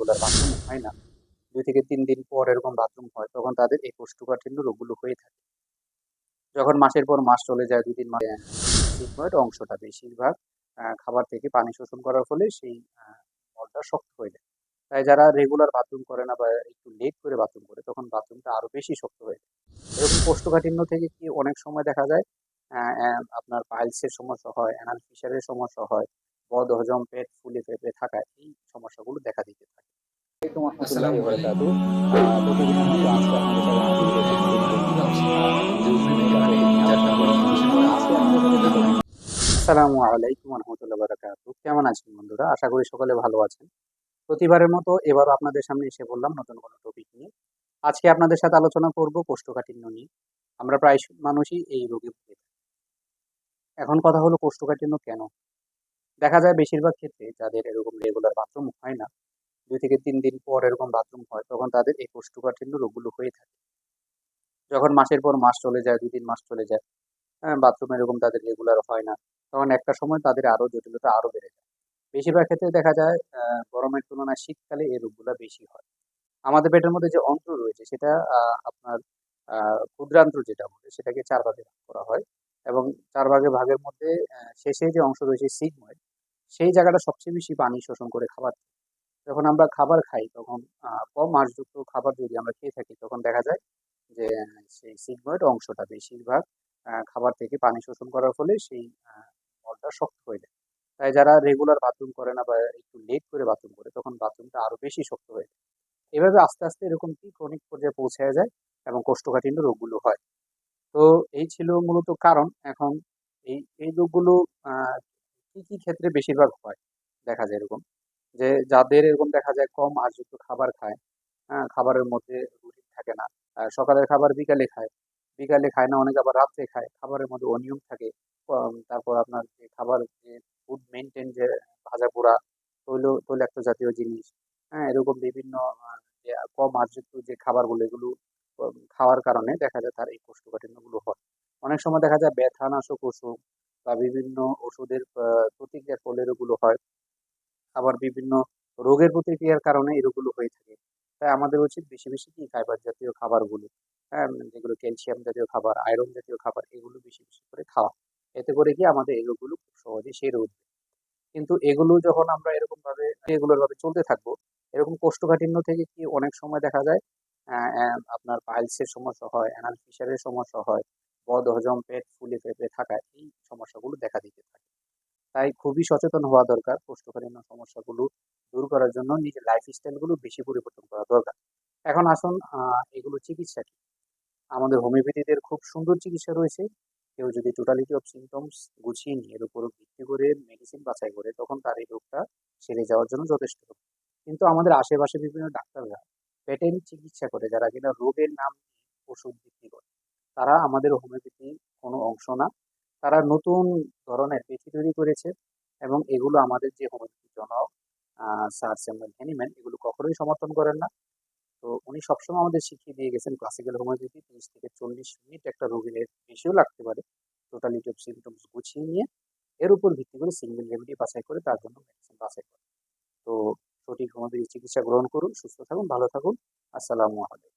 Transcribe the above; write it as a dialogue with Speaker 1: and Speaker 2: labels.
Speaker 1: Regular bathroom হয় না, ২ থেকে ৩ দিন পর এরকম বাথরুম হয়, তখন তাদের এই কোষ্ঠকাঠিন্য রোগগুলো হয়ে থাকে। যখন মাসের পর মাস চলে যায়, ২-৩ মাস সিগময়েড অংশটা বেশিরভাগ খাবার থেকে পানি শোষণ করার ফলে সেই মলটা শক্ত হয়ে যায়। তাই যারা রেগুলার বাথরুম করে না বা একটু লেট করে বাথরুম করে, তখন বাথরুমটা আরো বেশি শক্ত হয়ে যায়। এরকম কোষ্ঠকাঠিন্য থেকে কি অনেক সময় দেখা যায় আপনার পাইলসের সমস্যা হয়, অ্যানাল ফিশারের সমস্যা হয়, বদহজম, পেট ফুলে ফেঁপে থাকা, এই সমস্যাগুলো দেখা দিতে থাকে। আসসালামু আলাইকুম
Speaker 2: আসসালামু
Speaker 1: ওয়া বারাকাতু।
Speaker 2: আলাইকুম।
Speaker 1: প্রতিদিনের মতো আজকে আপনাদের সাথে হাজির হয়েছি নতুন কোনো নিউজ
Speaker 2: দুপুরে
Speaker 1: নিয়ে বা
Speaker 2: মানে
Speaker 1: টপিক নিয়ে
Speaker 2: ৪টা
Speaker 1: আলোচনা
Speaker 2: পরে
Speaker 1: করার জন্য।
Speaker 2: মানুষের
Speaker 1: তো আজকে আপনাদের সাথে যে
Speaker 2: নামায়।
Speaker 1: টপিক আসসালামু আলাইকুম ওয়া রাহমাতুল্লাহি ওয়া বারাকাতুহু। কেমন আছেন বন্ধুরা? আশা করি সকলে ভালো আছেন। প্রতিবারের মতো এবারও আপনাদের সামনে এসে বললাম নতুন কোনো টপিক নিয়ে। আজকে আপনাদের সাথে আলোচনা করব কোষ্ঠকাঠিন্য নিয়ে। আমরা প্রায় মানুষই এই রোগে ভুগে থাকি। এখন কথা হলো কোষ্ঠকাঠিন্য কেন? দেখা যায় বেশিরভাগ ক্ষেত্রে যাদের এরকম রেগুলার বাথরুম হয় না, ২ থেকে ৩ দিন পর এরকম বাথরুম হয়, তখন তাদের এই কোষ্ঠকাঠিন্য রোগগুলো হয়ে থাকে। যখন মাসের পর মাস চলে যায়, ২-৩ মাস চলে যায়, বাথরুম এরকম তাদের রেগুলার হয় না, তখন একটা সময় তাদের আরো জটিলতা আরো বেড়ে যায়। বেশিরভাগ ক্ষেত্রে দেখা যায় গরমের তুলনায় শীতকালে এই রোগগুলা বেশি হয়। আমাদের পেটের মধ্যে যে অন্ত্র রয়েছে সেটা আপনার ক্ষুদ্রান্ত্র যেটা বলে সেটাকে ৪ ভাগে ভাগ করা হয় এবং ৪ ভাগের মধ্যে শেষে যে অংশ রয়েছে সিগময়েড, সেই জায়গাটা সবচেয়ে বেশি পানি শোষণ করে খাবার। যখন আমরা খাবার খাই তখন কম আঁশযুক্ত খাবার যদি আমরা খেয়ে থাকি, তখন দেখা যায় যে সেই সিগময়েড অংশটা বেশিরভাগ খাবার থেকে পানি শোষণ করার ফলে সেই মলটা শক্ত হয়ে যায়। তাই যারা রেগুলার বাথরুম করে না বা একটু লেট করে বাথরুম করে, তখন বাথরুমটা আরো বেশি শক্ত হয়ে যায়। এভাবে আস্তে, আস্তে এরকম কি ক্রনিক পর্যায়ে পৌঁছায়া যায় এবং কোষ্ঠকাঠিন্য রোগগুলো হয়। তো এই ছিল মূলত কারণ। এখন এই রোগগুলো আ কি ক্ষেত্রে বেশিরভাগ হয়? দেখা যায় এরকম যে যাদের এরকম দেখা যায় কম আঁশযুক্ত খাবার খায়, হ্যাঁ? খাবারের মধ্যে রুটিন থাকে না। সকালের খাবার বিকালে খায়। বিকালে খায় না, অনেকে আবার রাত্রে খায়। খাবারের মধ্যে অনিয়ম থাকে। তারপর আপনার যে খাবার যে ফুড মেইনটেইন যে ভাজাপোড়া, তৈলাক্ত জাতীয় জিনিস, হ্যাঁ? এরকম বিভিন্ন যে কম আঁশযুক্ত যে খাবারগুলো এগুলো খাওয়ার কারণে দেখা যায় তার এই কোষ্ঠকাঠিন্যগুলো হয়। অনেক সময় দেখা যায় ব্যথানাশক ওষুধ বা বিভিন্ন ওষুধের প্রতিক্রিয়ার ফলে এগুলো হয়। আবার বিভিন্ন রোগের প্রতিক্রিয়ার কারণে এই রোগগুলো হয়ে থাকে। তাই আমাদের উচিত বেশি, বেশি কি ফাইবার জাতীয় খাবারগুলো, হ্যাঁ? যেগুলো ক্যালসিয়াম জাতীয় খাবার, আয়রন জাতীয় খাবার, এগুলো বেশি, বেশি করে খাওয়া। এতে করে কি আমাদের এই রোগগুলো খুব সহজেই সেরে উঠবে। কিন্তু এগুলো যখন আমরা এরকমভাবে রেগুলার ভাবে চলতে থাকবো, এরকম কোষ্ঠকাঠিন্য থেকে কি অনেক সময় দেখা যায় অ্যা অ্যা আপনার পাইলসের সমস্যা হয়, অ্যানাল ফিশারের সমস্যা হয়, বদহজম, পেট ফুলে ফেঁপে থাকা, এই সমস্যাগুলো দেখা দিতে থাকে। তাই খুবই সচেতন হওয়া দরকার। কোষ্ঠকাঠিন্য সমস্যাগুলো দূর করার জন্য নিজের লাইফস্টাইল গুলো বেশি পরিবর্তন করা দরকার। এখন আসুন এগুলো চিকিৎসা কি? আমাদের হোমিওপ্যাথিদের খুব সুন্দর চিকিৎসা রয়েছে। কেউ যদি টোটালিটি অফ সিম্পটমস গুছিয়ে নিয়ে এর উপর ভিত্তি করে মেডিসিন বাছাই করে, তখন তার এই রোগটা সেরে যাওয়ার জন্য যথেষ্ট হবে। কিন্তু আমাদের আশেপাশে বিভিন্ন ডাক্তাররা পেটেন্ট চিকিৎসা করে, যারা কিনা রোগের নাম নিয়ে ওষুধ বিক্রি করে। তারা আমাদের হোমিওপ্যাথির কোনো অংশ না। তারা নতুন ধরনের পেথি তৈরি করেছে এবং এগুলো আমাদের যে হোমিওপ্যাথি জনক স্যার স্যামুয়েল হ্যানিম্যান এগুলো কখনোই সমর্থন করেন না। তো উনি সবসময় আমাদের শিখিয়ে দিয়ে গেছেন ক্লাসিক্যাল হোমিওপ্যাথি ৩০ থেকে ৪০ মিনিট একটা রোগীর বেশিও লাগতে পারে। টোটালিটি অফ সিম্পটমস গুছিয়ে নিয়ে এর উপর ভিত্তি করে সিঙ্গেল রেমেডি বাছাই করে তার জন্য মেডিসিন বাছাই করে। তো সঠিক হোমিওপ্যাথি চিকিৎসা গ্রহণ করুন, সুস্থ থাকুন, ভালো থাকুন। আসসালামু আলাইকুম।